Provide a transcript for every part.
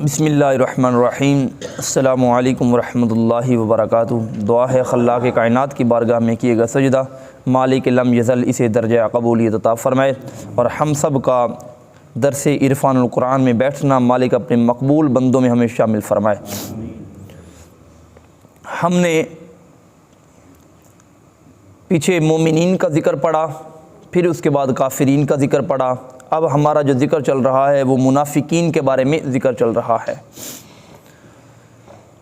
بسم اللہ الرحمن الرحیم۔ السلام علیکم ورحمۃ اللہ وبرکاتہ۔ دعا ہے خلاق کائنات کی بارگاہ میں کیے گا سجدہ، مالک لم یزل اسے درجہ قبولیت عطا فرمائے، اور ہم سب کا درس عرفان القرآن میں بیٹھنا مالک اپنے مقبول بندوں میں ہمیں شامل فرمائے۔ ہم نے پیچھے مومنین کا ذکر پڑھا، پھر اس کے بعد کافرین کا ذکر پڑھا۔ اب ہمارا جو ذکر چل رہا ہے وہ منافقین کے بارے میں ذکر چل رہا ہے۔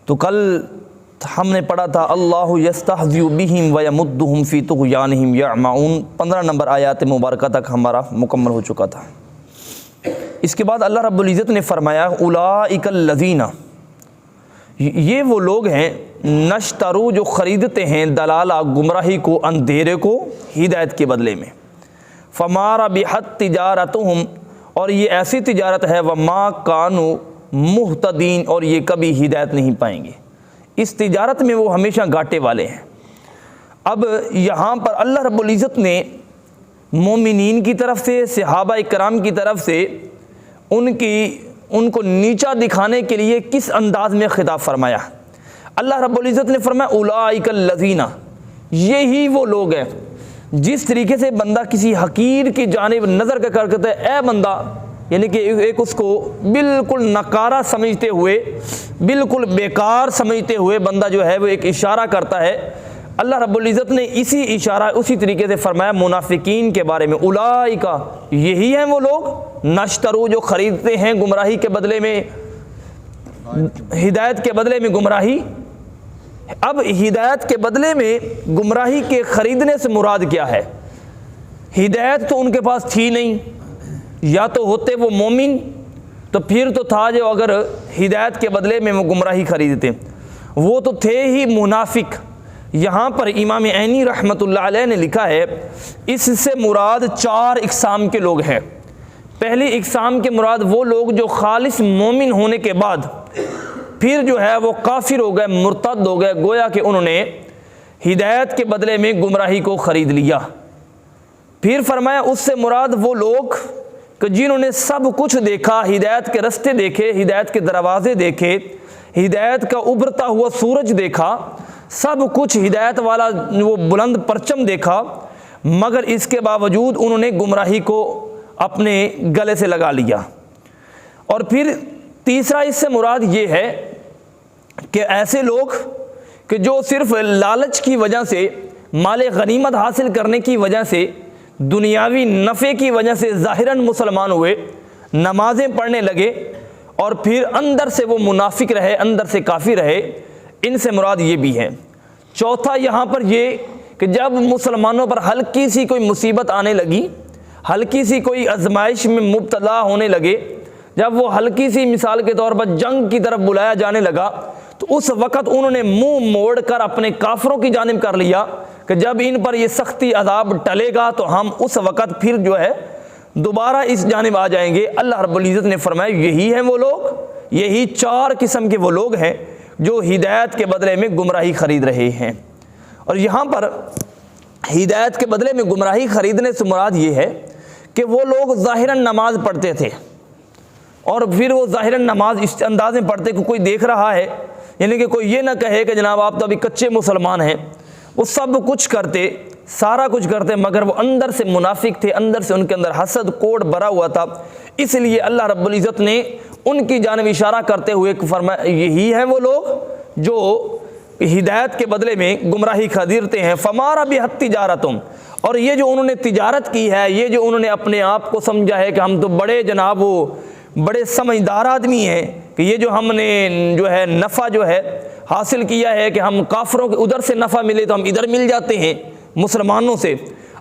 تو کل ہم نے پڑھا تھا اللہ یستہزئ بہم ویمدہم فی طغیانہم یعمہون، 15 نمبر آیات مبارکہ تک ہمارا مکمل ہو چکا تھا۔ اس کے بعد اللہ رب العزت نے فرمایا اولئک الذین، یہ وہ لوگ ہیں نشترو جو خریدتے ہیں دلالہ گمراہی کو، اندھیرے کو ہدایت کے بدلے میں، فما ربحت تجارتہم، اور یہ ایسی تجارت ہے وما کانوا مہتدین، اور یہ کبھی ہدایت نہیں پائیں گے، اس تجارت میں وہ ہمیشہ گھاٹے والے ہیں۔ اب یہاں پر اللہ رب العزت نے مومنین کی طرف سے، صحابہ کرام کی طرف سے ان کو نیچا دکھانے کے لیے کس انداز میں خطاب فرمایا؟ اللہ رب العزت نے فرمایا اولئک الذین، یہی وہ لوگ ہیں۔ جس طریقے سے بندہ کسی حقیر کی جانب نظر کر کرتا ہے، اے بندہ، یعنی کہ ایک اس کو بالکل نکارہ سمجھتے ہوئے، بالکل بیکار سمجھتے ہوئے بندہ جو ہے وہ ایک اشارہ کرتا ہے، اللہ رب العزت نے اسی طریقے سے فرمایا منافقین کے بارے میں اولئک، یہی ہیں وہ لوگ نشترو جو خریدتے ہیں گمراہی کے بدلے میں، ہدایت کے بدلے میں گمراہی۔ اب ہدایت کے بدلے میں گمراہی کے خریدنے سے مراد کیا ہے؟ ہدایت تو ان کے پاس تھی نہیں، یا تو ہوتے وہ مومن تو پھر تو تھا جو اگر ہدایت کے بدلے میں وہ گمراہی خریدتے، وہ تو تھے ہی منافق۔ یہاں پر امام عینی رحمۃ اللہ علیہ نے لکھا ہے اس سے مراد 4 اقسام کے لوگ ہیں۔ پہلی اقسام کے مراد وہ لوگ جو خالص مومن ہونے کے بعد پھر جو ہے وہ کافر ہو گئے، مرتد ہو گئے، گویا کہ انہوں نے ہدایت کے بدلے میں گمراہی کو خرید لیا۔ پھر فرمایا اس سے مراد وہ لوگ کہ جنہوں نے سب کچھ دیکھا، ہدایت کے رستے دیکھے، ہدایت کے دروازے دیکھے، ہدایت کا ابھرتا ہوا سورج دیکھا، سب کچھ ہدایت والا وہ بلند پرچم دیکھا، مگر اس کے باوجود انہوں نے گمراہی کو اپنے گلے سے لگا لیا۔ اور پھر تیسرا اس سے مراد یہ ہے کہ ایسے لوگ کہ جو صرف لالچ کی وجہ سے، مال غنیمت حاصل کرنے کی وجہ سے، دنیاوی نفع کی وجہ سے ظاہراً مسلمان ہوئے، نمازیں پڑھنے لگے، اور پھر اندر سے وہ منافق رہے، اندر سے کافر رہے، ان سے مراد یہ بھی ہے۔ چوتھا یہاں پر یہ کہ جب مسلمانوں پر ہلکی سی کوئی مصیبت آنے لگی، ہلکی سی کوئی آزمائش میں مبتلا ہونے لگے، جب وہ ہلکی سی مثال کے طور پر جنگ کی طرف بلایا جانے لگا، تو اس وقت انہوں نے منہ موڑ کر اپنے کافروں کی جانب کر لیا کہ جب ان پر یہ سختی عذاب ٹلے گا تو ہم اس وقت پھر جو ہے دوبارہ اس جانب آ جائیں گے۔ اللہ رب العزت نے فرمایا یہی ہیں وہ لوگ، یہی 4 قسم کے وہ لوگ ہیں جو ہدایت کے بدلے میں گمراہی خرید رہے ہیں۔ اور یہاں پر ہدایت کے بدلے میں گمراہی خریدنے سے مراد یہ ہے کہ وہ لوگ ظاہراً نماز پڑھتے تھے، اور پھر وہ ظاہراً نماز اس انداز میں پڑھتے کہ کوئی دیکھ رہا ہے، یعنی کہ کوئی یہ نہ کہے کہ جناب آپ تو ابھی کچے مسلمان ہیں، وہ سب کچھ کرتے، سارا کچھ کرتے، مگر وہ اندر سے منافق تھے، اندر سے ان کے اندر حسد کوڑ بھرا ہوا تھا۔ اس لیے اللہ رب العزت نے ان کی جانب اشارہ کرتے ہوئے فرمایا یہی ہیں وہ لوگ جو ہدایت کے بدلے میں گمراہی خریدتے ہیں، فما ربحت تجارتہم، اور یہ جو انہوں نے تجارت کی ہے، یہ جو انہوں نے اپنے آپ کو سمجھا ہے کہ ہم تو بڑے جناب وہ بڑے سمجھدار آدمی ہیں کہ یہ جو ہم نے جو ہے نفع جو ہے حاصل کیا ہے کہ ہم کافروں کے ادھر سے نفع ملے تو ہم ادھر مل جاتے ہیں مسلمانوں سے،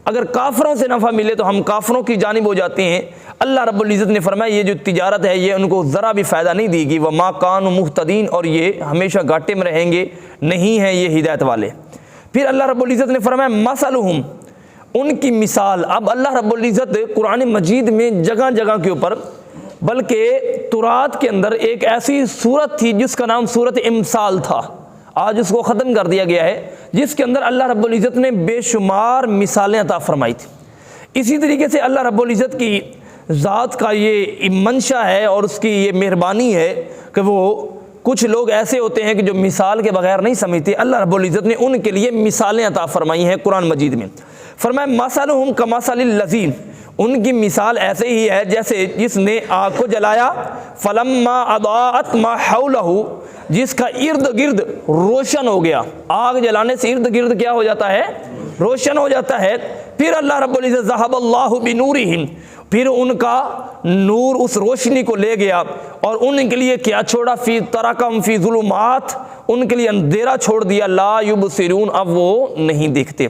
اگر کافروں سے نفع ملے تو ہم کافروں کی جانب ہو جاتے ہیں۔ اللہ رب العزت نے فرمایا یہ جو تجارت ہے یہ ان کو ذرا بھی فائدہ نہیں دے گی، وما کانوا مہتدین، اور یہ ہمیشہ گھاٹے میں رہیں گے، نہیں ہیں یہ ہدایت والے۔ پھر اللہ رب العزت نے فرمایا مثلہم، ان کی مثال۔ اب اللہ رب العزت قرآن مجید میں جگہ جگہ کے اوپر، بلکہ تورات کے اندر ایک ایسی سورت تھی جس کا نام سورت امثال تھا، آج اس کو ختم کر دیا گیا ہے، جس کے اندر اللہ رب العزت نے بے شمار مثالیں عطا فرمائی تھی۔ اسی طریقے سے اللہ رب العزت کی ذات کا یہ منشا ہے اور اس کی یہ مہربانی ہے کہ وہ کچھ لوگ ایسے ہوتے ہیں کہ جو مثال کے بغیر نہیں سمجھتے. اللہ رب العزت نے ان کے لیے مثالیں عطا فرمائی ہیں قرآن مجید میں. فرمایا مثلہم کمثل الذی، ان کی مثال ایسے ہی ہے جیسے جس نے آگ کو جلایا، فلما اضاءت ما حولہ، جس کا ارد گرد روشن ہو گیا. آگ جلانے سے ارد گرد کیا ہو جاتا ہے؟ روشن ہو جاتا ہے. پھر اللہ رب العزت ذہب اللہ بنورہم، پھر ان کا نور اس روشنی کو لے گیا اور ان کے لیے کیا چھوڑا؟ فی ترکہم فی ظلمات، ان کے لیے اندھیرا چھوڑ دیا. لا یبصرون، اب وہ نہیں دیکھتے.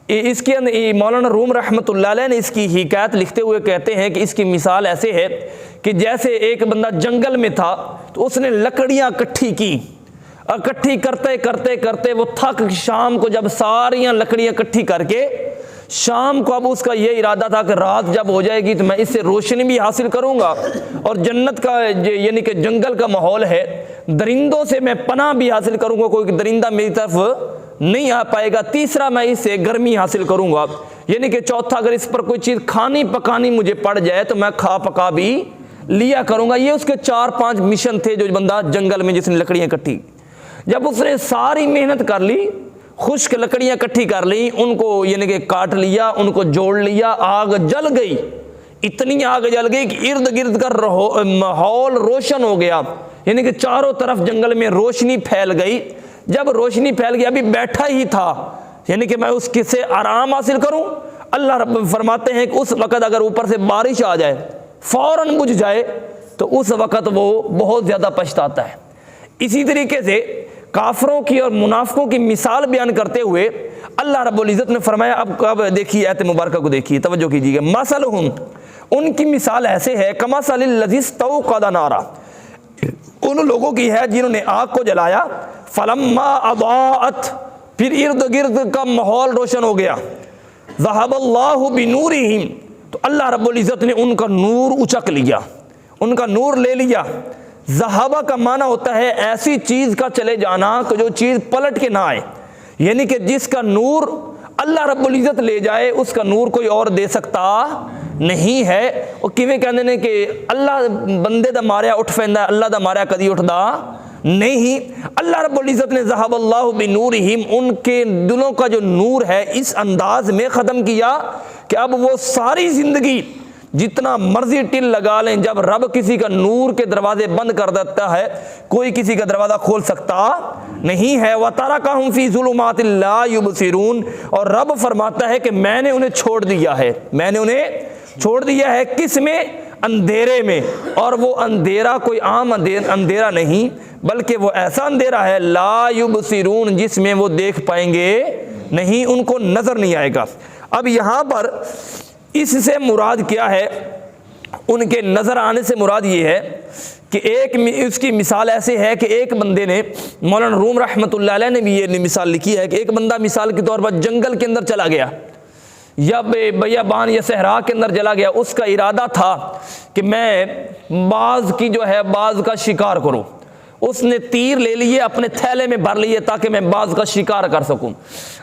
اس کے اندر مولانا روم رحمۃ اللہ علیہ نے اس کی حکایت لکھتے ہوئے کہتے ہیں کہ اس کی مثال ایسے ہے کہ جیسے ایک بندہ جنگل میں تھا تو اس نے لکڑیاں اکٹھی کی، اکٹھی کرتے کرتے کرتے وہ تھک، شام کو جب ساریاں لکڑیاں اکٹھی کر کے شام کو اب اس کا یہ ارادہ تھا کہ رات جب ہو جائے گی تو میں اس سے روشنی بھی حاصل کروں گا اور جنت کا یعنی کہ جنگل کا ماحول ہے، درندوں سے میں پناہ بھی حاصل کروں گا، کوئی درندہ میری طرف نہیں آ پائے گا. تیسرا میں اس سے گرمی حاصل کروں گا، یعنی کہ چوتھا اگر اس پر کوئی چیز کھانی پکانی مجھے پڑ جائے تو میں کھا پکا بھی لیا کروں گا. یہ اس کے 4-5 مشن تھے جو بندہ جنگل میں جس نے لکڑیاں اکٹھی. جب اس نے ساری محنت کر لی، خشک لکڑیاں اکٹھی کر لی، ان کو یعنی کہ کاٹ لیا، ان کو جوڑ لیا، آگ جل گئی. اتنی آگ جل گئی کہ ارد گرد کا ماحول روشن ہو گیا، یعنی کہ چاروں طرف جنگل میں روشنی پھیل گئی. جب روشنی پھیل گئی، ابھی بیٹھا ہی تھا، یعنی کہ میں اس سے آرام حاصل کروں. اللہ رب فرماتے ہیں کہ اس وقت اگر اوپر سے بارش آ جائے، فوراً بجھ جائے، تو اس وقت وہ بہت زیادہ پچھتاتا ہے. اسی طریقے سے کافروں کی اور منافقوں کی مثال بیان کرتے ہوئے اللہ رب العزت نے فرمایا، اب دیکھیے آیت مبارکہ کو دیکھیے، توجہ کیجیے گا. مثلہم، ان کی مثال ایسے ہے کمثل الذی استوقد نارا، ان لوگوں کی ہے جنہوں نے آگ کو جلایا. فلما اضاءت، پھر ارد گرد کا ماحول روشن ہو گیا. ذہب اللہ بنورہم، تو اللہ رب العزت نے ان کا نور اچک لیا، ان کا نور لے لیا. ذہابہ کا معنی ہوتا ہے ایسی چیز کا چلے جانا کہ جو چیز پلٹ کے نہ آئے، یعنی کہ جس کا نور اللہ رب العزت لے جائے اس کا نور کوئی اور دے سکتا نہیں ہے. وہ کیویں کہندے نے کہ اللہ بندے دا ماریا اٹھ پیندا ہے، اللہ دا ماریا کدی اٹھدا نہیں. اللہ رب العزت نے ذہب اللہ بنورہم، ان کے دلوں کا جو نور ہے اس انداز میں ختم کیا کہ اب وہ ساری زندگی جتنا مرضی ٹل لگا لیں، جب رب کسی کا نور کے دروازے بند کر دیتا ہے کوئی کسی کا دروازہ کھول سکتا نہیں ہے. وَتَرَكَهُمْ فِي ظُلُمَاتٍ لَا يُبْصِرُونَ، اور رب فرماتا ہے کہ میں نے انہیں چھوڑ دیا ہے، میں نے انہیں چھوڑ دیا ہے. کس میں؟ اندھیرے میں. اور وہ اندھیرا کوئی عام اندھیرا نہیں، بلکہ وہ ایسا اندھیرا ہے لا یبصرون، جس میں وہ دیکھ پائیں گے نہیں، ان کو نظر نہیں آئے گا. اب یہاں پر اس سے مراد کیا ہے؟ ان کے نظر آنے سے مراد یہ ہے کہ ایک اس کی مثال ایسے ہے کہ ایک بندے نے، مولانا روم رحمۃ اللہ علیہ نے بھی یہ مثال لکھی ہے کہ ایک بندہ مثال کے طور پر جنگل کے اندر چلا گیا یا بیابان یا صحرا کے اندر چلا گیا. اس کا ارادہ تھا کہ میں باز کی جو ہے باز کا شکار کروں. اس نے تیر لے لیے، اپنے تھیلے میں بھر لیے تاکہ میں باز کا شکار کر سکوں.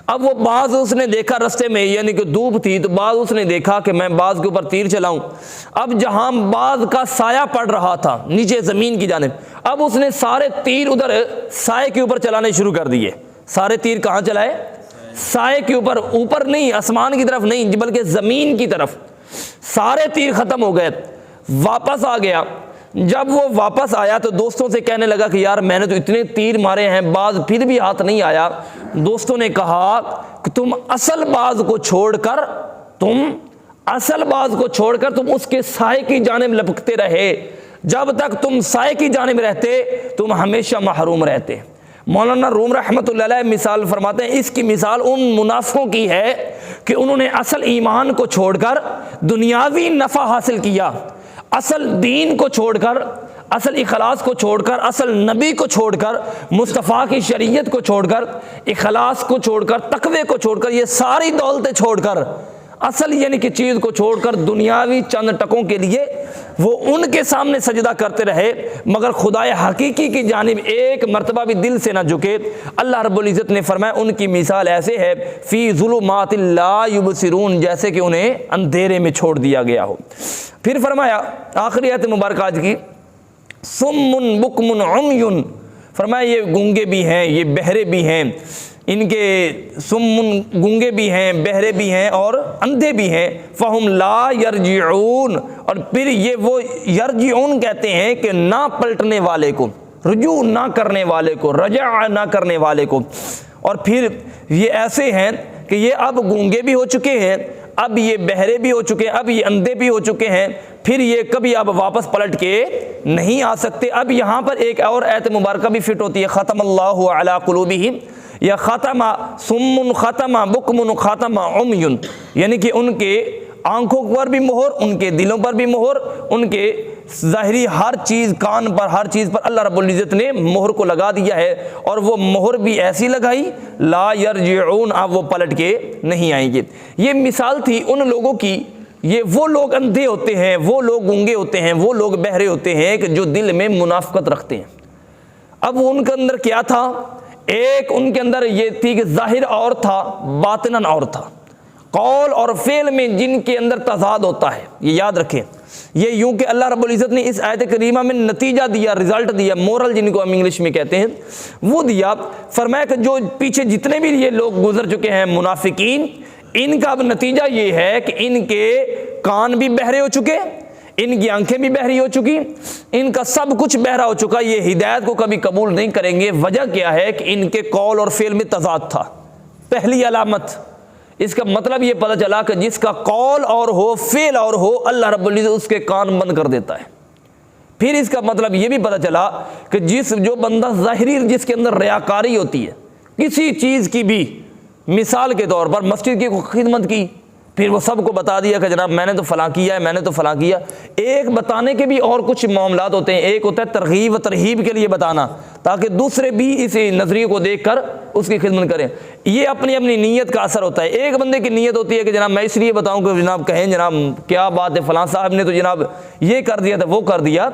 اب وہ باز اس نے دیکھا رستے میں، یعنی کہ دھوپ تھی، تو باز اس نے دیکھا کہ میں باز کے اوپر تیر چلاؤں. اب جہاں باز کا سایہ پڑ رہا تھا نیچے زمین کی جانب، اب اس نے سارے تیر ادھر سائے کے اوپر چلانے شروع کر دیے. سارے تیر کہاں چلائے؟ سائے کے اوپر، اوپر نہیں، آسمان کی طرف نہیں بلکہ زمین کی طرف. سارے تیر ختم ہو گئے. واپس آ گیا. جب وہ واپس آیا تو دوستوں سے کہنے لگا کہ یار میں نے تو اتنے تیر مارے ہیں، باز پھر بھی ہاتھ نہیں آیا. دوستوں نے کہا کہ تم اصل باز کو چھوڑ کر تم اس کے سائے کی جانب لپکتے رہے. جب تک تم سائے کی جانب رہتے تم ہمیشہ محروم رہتے. مولانا روم رحمۃ اللہ علیہ مثال فرماتے ہیں اس کی مثال ان منافقوں کی ہے کہ انہوں نے اصل ایمان کو چھوڑ کر دنیاوی نفع حاصل کیا، اصل دین کو چھوڑ کر، اصل اخلاص کو چھوڑ کر، اصل نبی کو چھوڑ کر، مصطفیٰ کی شریعت کو چھوڑ کر، اخلاص کو چھوڑ کر، تقوی کو چھوڑ کر، یہ ساری دولتیں چھوڑ کر، اصل یعنی کہ چیز کو چھوڑ کر دنیاوی چند ٹکوں کے لیے وہ ان کے سامنے سجدہ کرتے رہے مگر خدائے حقیقی کی جانب ایک مرتبہ بھی دل سے نہ جھکے۔ اللہ رب العزت نے فرمایا ان کی مثال ایسے ہے فی ظلمات لا یبصرون، جیسے کہ انہیں اندھیرے میں چھوڑ دیا گیا ہو۔ پھر فرمایا آخری آیت مبارکہ آج کی، صم بکم عمی، فرمایا یہ گونگے بھی ہیں، یہ بہرے بھی ہیں، ان کے صم گونگے بھی ہیں، بہرے بھی ہیں اور اندھے بھی ہیں، فہم لا یرجعون، اور پھر یہ وہ یرجعون کہتے ہیں کہ نہ پلٹنے والے کو، رجوع نہ کرنے والے کو، رجع نہ کرنے والے کو۔ اور پھر یہ ایسے ہیں کہ یہ اب گونگے بھی ہو چکے ہیں، اب یہ بہرے بھی ہو چکے ہیں، اب یہ اندھے بھی ہو چکے ہیں، پھر یہ کبھی اب واپس پلٹ کے نہیں آ سکتے۔ اب یہاں پر ایک اور آیت مبارکہ بھی فٹ ہوتی ہے، ختم اللہ علی قلوبہم، یا ختم صم ختم بکم ختم عمی، یعنی کہ ان کے آنکھوں پر بھی مہر، ان کے دلوں پر بھی مہر، ان کے ظاہری ہر چیز، کان پر، ہر چیز پر اللہ رب العزت نے مہر کو لگا دیا ہے، اور وہ مہر بھی ایسی لگائی لا یرجعون، اب وہ پلٹ کے نہیں آئیں گے۔ یہ مثال تھی ان لوگوں کی، یہ وہ لوگ اندھے ہوتے ہیں، وہ لوگ گونگے ہوتے ہیں، وہ لوگ بہرے ہوتے ہیں کہ جو دل میں منافقت رکھتے ہیں۔ اب ان کے اندر کیا تھا؟ ایک ان کے اندر یہ تھی کہ ظاہر اور تھا، باطناً اور تھا، قول اور فعل میں جن کے اندر تضاد ہوتا ہے، یہ یاد رکھیں۔ یہ یوں کہ اللہ رب العزت نے اس آیت کریمہ میں نتیجہ دیا، رزلٹ دیا، مورل جن کو ہم انگلش میں کہتے ہیں، وہ دیا۔ فرمایا کہ جو پیچھے جتنے بھی یہ لوگ گزر چکے ہیں منافقین، ان کا اب نتیجہ یہ ہے کہ ان کے کان بھی بہرے ہو چکے، ان کی آنکھیں بھی بہری ہو چکی، ان کا سب کچھ بہرا ہو چکا، یہ ہدایت کو کبھی قبول نہیں کریں گے۔ وجہ کیا ہے کہ ان کے قول اور فعل میں تضاد تھا۔ پہلی علامت اس کا مطلب یہ پتہ چلا کہ جس کا قول اور ہو، فعل اور ہو، اللہ رب العزت اس کے کان بند کر دیتا ہے۔ پھر اس کا مطلب یہ بھی پتہ چلا کہ جو بندہ ظاہری، جس کے اندر ریاکاری ہوتی ہے کسی چیز کی بھی، مثال کے طور پر مسجد کی خدمت کی، پھر وہ سب کو بتا دیا کہ جناب میں نے تو فلاں کیا ہے، میں نے تو فلاں کیا۔ ایک بتانے کے بھی اور کچھ معاملات ہوتے ہیں، ایک ہوتا ہے ترغیب و ترہیب کے لیے بتانا تاکہ دوسرے بھی اس نظریے کو دیکھ کر اس کی خدمت کریں، یہ اپنی اپنی نیت کا اثر ہوتا ہے۔ ایک بندے کی نیت ہوتی ہے کہ جناب میں اس لیے بتاؤں کہ جناب کہیں جناب کیا بات ہے، فلاں صاحب نے تو جناب یہ کر دیا تھا، وہ کر دیا۔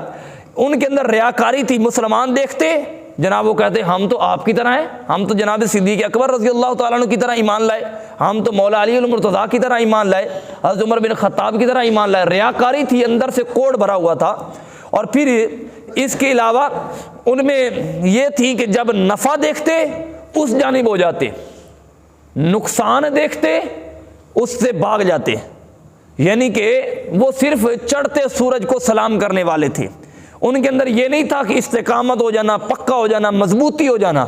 ان کے اندر ریاکاری تھی، مسلمان دیکھتے جناب وہ کہتے ہم تو آپ کی طرح ہیں، ہم تو جناب صدیق اکبر رضی اللہ تعالیٰ عنہ کی طرح ایمان لائے، ہم تو مولا علی المرتضیٰ کی طرح ایمان لائے، حضرت عمر بن خطاب کی طرح ایمان لائے۔ ریاکاری تھی، اندر سے کوڑ بھرا ہوا تھا۔ اور پھر اس کے علاوہ ان میں یہ تھی کہ جب نفع دیکھتے اس جانب ہو جاتے، نقصان دیکھتے اس سے بھاگ جاتے، یعنی کہ وہ صرف چڑھتے سورج کو سلام کرنے والے تھے۔ ان کے اندر یہ نہیں تھا کہ استقامت ہو جانا، پکا ہو جانا، مضبوطی ہو جانا۔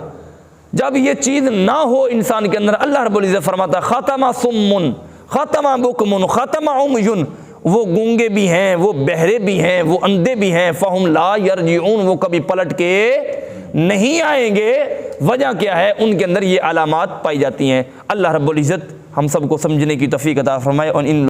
جب یہ چیز نہ ہو انسان کے اندر، اللہ رب العزت فرماتا ختم صم ختم بکم ختم عمی، وہ گونگے بھی ہیں، وہ بہرے بھی ہیں، وہ اندھے بھی ہیں، فہم لا یرجعون، وہ کبھی پلٹ کے نہیں آئیں گے۔ وجہ کیا ہے؟ ان کے اندر یہ علامات پائی جاتی ہیں۔ اللہ رب العزت ہم سب کو سمجھنے کی توفیق عطا فرمائے اور ان